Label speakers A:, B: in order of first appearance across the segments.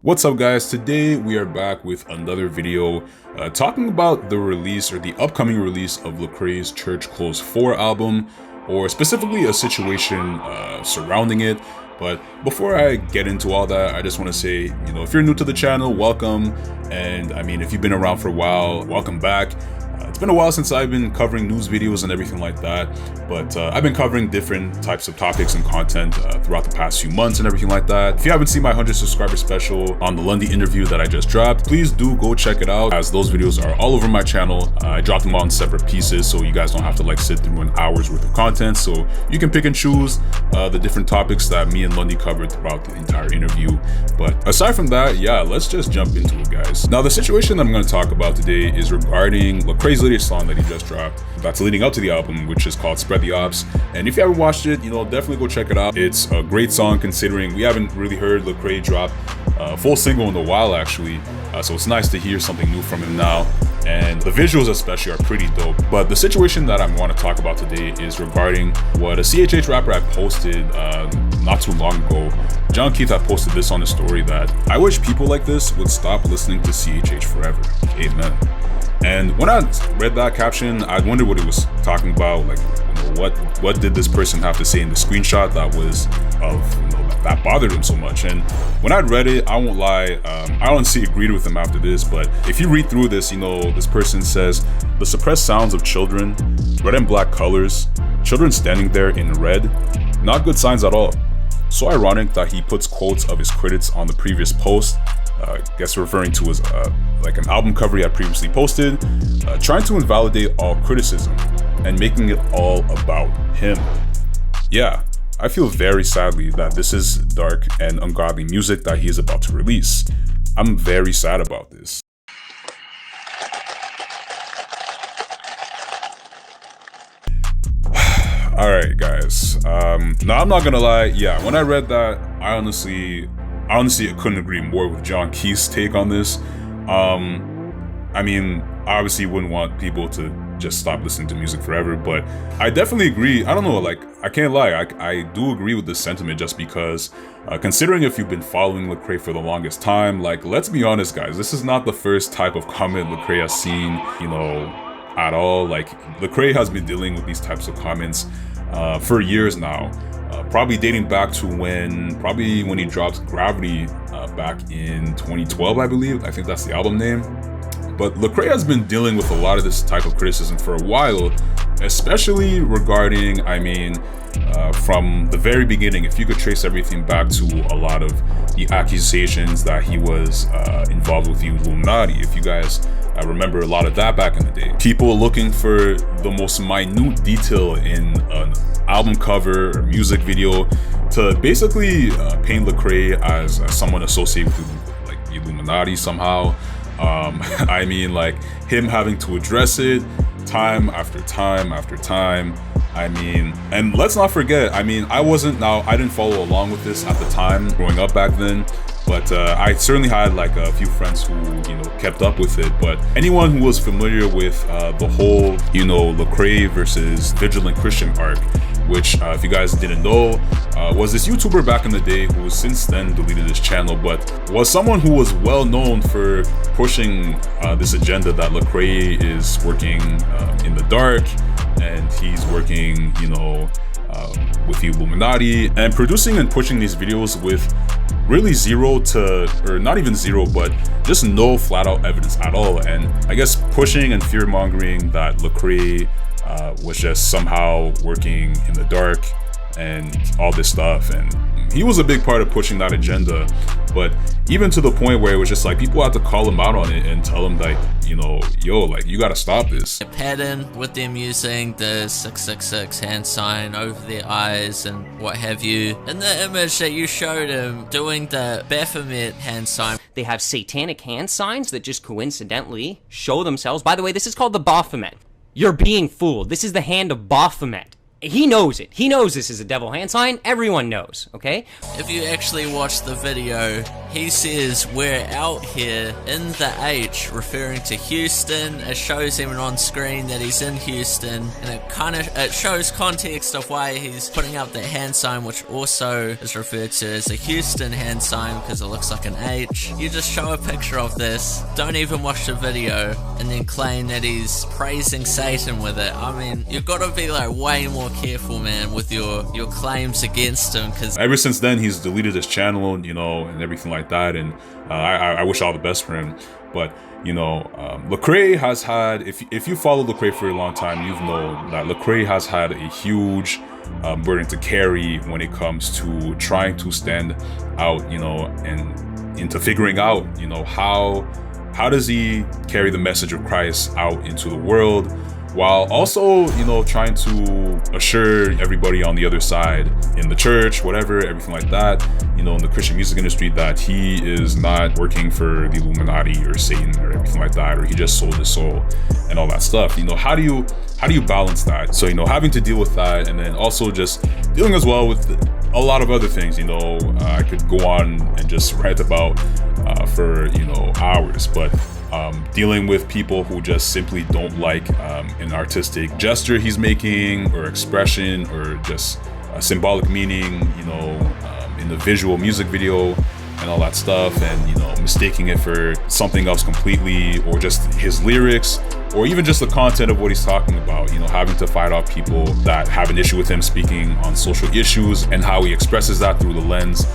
A: What's up guys, today we are back with another video talking about the release or the upcoming release of Lecrae's Church Close 4 album, or specifically a situation surrounding it. But before I get into all that, I just want to say, if you're new to the channel, welcome. And I mean, if you've been around for a while, welcome back. It's been a while since I've been covering news videos and everything like that, but I've been covering different types of topics and content throughout the past few months and everything like that. If you haven't seen my 100 subscriber special on the Lundy interview that I just dropped, please do go check it out, as those videos are all over my channel. I dropped them all in separate pieces, so you guys don't have to like sit through an hour's worth of content, so you can pick and choose the different topics that me and Lundy covered throughout the entire interview. But aside from that, yeah, let's just jump into it, guys. Now, the situation that I'm going to talk about today is regarding Lecrae's latest song that he just dropped that's leading up to the album, which is called Spread the Ops. And if you haven't watched it, definitely go check it out. It's a great song considering we haven't really heard Lecrae drop a full single in a while, actually. So it's nice to hear something new from him now. And the visuals especially are pretty dope. But the situation that I want to talk about today is regarding what a CHH rapper had posted not too long ago. John Keith had posted this on his story that, "I wish people like this would stop listening to CHH forever. Amen." And when I read that caption, I wondered what he was talking about. Like, what did this person have to say in the screenshot that was that bothered him so much? And when I read it, I won't lie, I honestly agreed with him after this. But if you read through this, this person says, "The suppressed sounds of children, red and black colors, children standing there in red, not good signs at all." So ironic that he puts quotes of his critics on the previous post. I guess referring to his like an album cover he had previously posted, trying to invalidate all criticism and making it all about him. Yeah, I feel very sadly that this is dark and ungodly music that he is about to release. I'm very sad about this. Alright guys, now I'm not gonna lie, yeah, when I read that, I honestly couldn't agree more with John Keith's take on this. I mean, I obviously wouldn't want people to just stop listening to music forever, but I definitely agree. I don't know, like, I can't lie, I do agree with this sentiment, just because considering if you've been following Lecrae for the longest time, like, let's be honest guys, this is not the first type of comment Lecrae has seen, at all. Like, Lecrae has been dealing with these types of comments for years now. Probably dating back to when he dropped Gravity back in 2012, I believe. I think that's the album name. But Lecrae has been dealing with a lot of this type of criticism for a while, especially regarding, from the very beginning, if you could trace everything back to a lot of the accusations that he was involved with the Illuminati. If you guys remember a lot of that back in the day. People looking for the most minute detail in an album cover or music video to basically paint Lecrae as someone associated with like the Illuminati somehow. Like him having to address it time after time after time. And let's not forget, I didn't follow along with this at the time growing up back then, but I certainly had like a few friends who, kept up with it. But anyone who was familiar with the whole, Lecrae versus Vigilant Christian arc, which if you guys didn't know, was this YouTuber back in the day who since then deleted his channel, but was someone who was well known for pushing this agenda that Lecrae is working in the dark, and he's working, with the Illuminati, and producing and pushing these videos with really not even zero, but just no flat out evidence at all. And I guess pushing and fear mongering that Lecrae was just somehow working in the dark and all this stuff. And he was a big part of pushing that agenda, but even to the point where it was just like people had to call him out on it and tell him like, yo, like, you gotta stop this.
B: A pattern with them using the 666 hand sign over their eyes and what have you. In the image that you showed him doing the Baphomet hand sign,
C: they have satanic hand signs that just coincidentally show themselves. By the way, this is called the Baphomet. You're being fooled. This is the hand of Baphomet. he knows it. He knows this is a devil hand sign. Everyone knows, okay?
B: If you actually watch the video, he says we're out here in the H, referring to Houston. It shows even on screen that he's in Houston, and it shows context of why he's putting up that hand sign, which also is referred to as a Houston hand sign because it looks like an H. You just show a picture of this, don't even watch the video, and then claim that he's praising Satan with it. I mean, you've got to be like way more careful, man, with your claims against him, because
A: ever since then he's deleted his channel, you know, and everything like that, and I wish all the best for him. But you know, Lecrae has had, if you follow Lecrae for a long time, you've known that Lecrae has had a huge burden to carry when it comes to trying to stand out, you know, and into figuring out, you know, how does he carry the message of Christ out into the world, while also, you know, trying to assure everybody on the other side, in the church, whatever, everything like that, you know, in the Christian music industry, that he is not working for the Illuminati or Satan or everything like that, or he just sold his soul and all that stuff. You know, how do you balance that? So, you know, having to deal with that, and then also just dealing as well with a lot of other things, you know, I could go on and just rant about for, you know, hours, but dealing with people who just simply don't like an artistic gesture he's making, or expression, or just a symbolic meaning, you know, in the visual music video and all that stuff, and, you know, mistaking it for something else completely, or just his lyrics, or even just the content of what he's talking about, you know, having to fight off people that have an issue with him speaking on social issues, and how he expresses that through the lens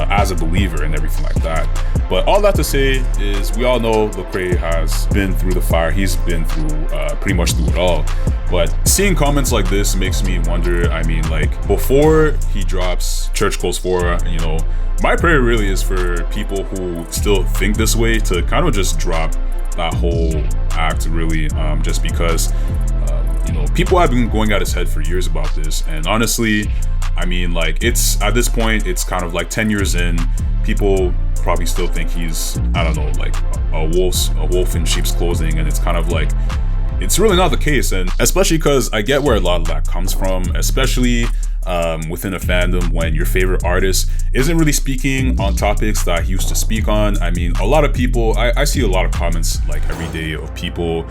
A: as a believer and everything like that. But all that to say is, we all know Lecrae has been through the fire. He's been through pretty much through it all. But seeing comments like this makes me wonder, I mean, like, before he drops Church Close 4, you know, my prayer really is for people who still think this way to kind of just drop that whole act, really, just because you know, people have been going at his head for years about this, and honestly, I mean, like, it's at this point, it's kind of like 10 years in, people probably still think he's, I don't know, like a wolf in sheep's clothing, and it's kind of like, it's really not the case. And especially because I get where a lot of that comes from, especially within a fandom, when your favorite artist isn't really speaking on topics that he used to speak on. I mean, a lot of people, I see a lot of comments like every day of people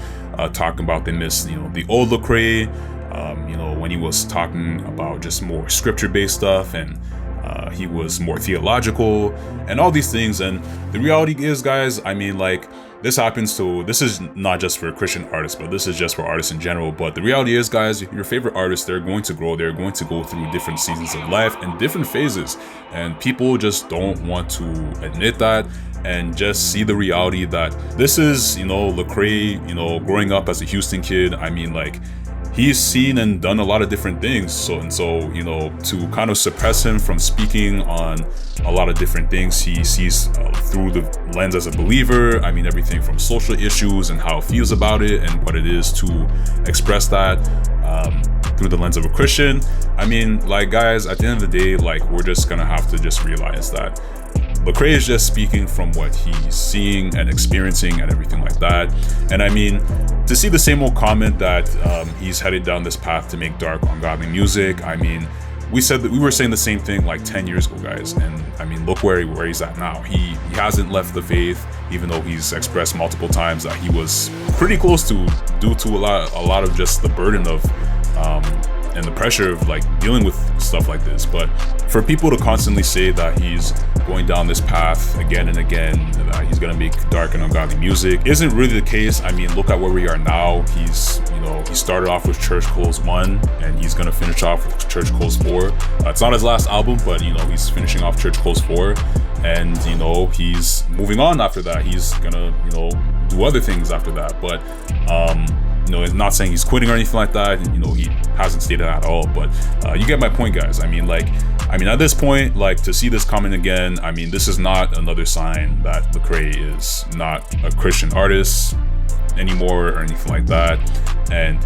A: talking about they miss, you know, the old Lecrae, you know, when he was talking about just more scripture-based stuff, and he was more theological and all these things. And the reality is, guys, I mean, like, this is not just for Christian artists, but this is just for artists in general. But the reality is, guys, your favorite artists, they're going to grow, they're going to go through different seasons of life and different phases, and people just don't want to admit that, and just see the reality that this is, you know, Lecrae, you know, growing up as a Houston kid. I mean, like, he's seen and done a lot of different things. So, you know, to kind of suppress him from speaking on a lot of different things he sees through the lens as a believer. I mean, everything from social issues and how he feels about it, and what it is to express that through the lens of a Christian. I mean, like, guys, at the end of the day, like, we're just gonna have to just realize that Lecrae is just speaking from what he's seeing and experiencing and everything like that. And I mean, to see the same old comment that he's headed down this path to make dark, ungodly music, I mean, we were saying the same thing like 10 years ago, guys. And I mean, look where he's at now. He hasn't left the faith, even though he's expressed multiple times that he was pretty close to, due to a lot of just the burden of and the pressure of, like, dealing with stuff like this. But for people to constantly say that he's going down this path again and again, that he's gonna make dark and ungodly music, isn't really the case. I mean, look at where we are now. He's, you know, he started off with Church Close 1, and he's gonna finish off with Church Close 4. It's not his last album, but, you know, he's finishing off Church Close 4, and, you know, he's moving on after that. He's gonna, you know, do other things after that. But you know, it's not saying he's quitting or anything like that. You know, he hasn't stated that at all. But you get my point, guys. I mean, like, at this point, like, to see this comment again, I mean, this is not another sign that Lecrae is not a Christian artist anymore or anything like that. And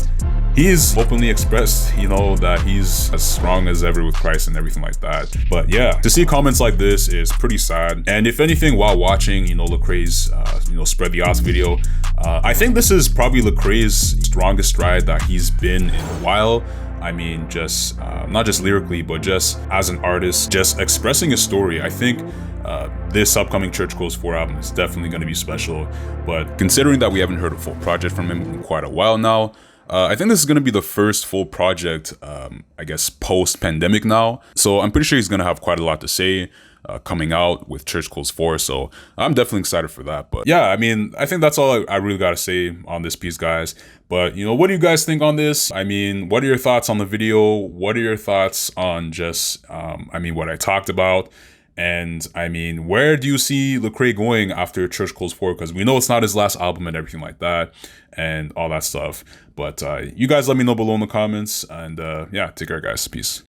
A: he's openly expressed, you know, that he's as strong as ever with Christ and everything like that. But yeah, to see comments like this is pretty sad. And if anything, while watching, you know, Lecrae's, you know, Spread the Odds video, I think this is probably Lecrae's strongest stride that he's been in a while. I mean, just not just lyrically, but just as an artist, just expressing a story. I think this upcoming Church Close 4 album is definitely going to be special. But considering that we haven't heard a full project from him in quite a while now, I think this is going to be the first full project, I guess, post-pandemic now. So I'm pretty sure he's going to have quite a lot to say coming out with Church Close 4. So I'm definitely excited for that. But yeah, I mean, I think that's all I really got to say on this piece, guys. But, you know, what do you guys think on this? I mean, what are your thoughts on the video? What are your thoughts on just, I mean, what I talked about? And I mean, where do you see Lecrae going after Church Close 4? Because we know it's not his last album and everything like that and all that stuff. But you guys let me know below in the comments. And yeah, take care, guys. Peace.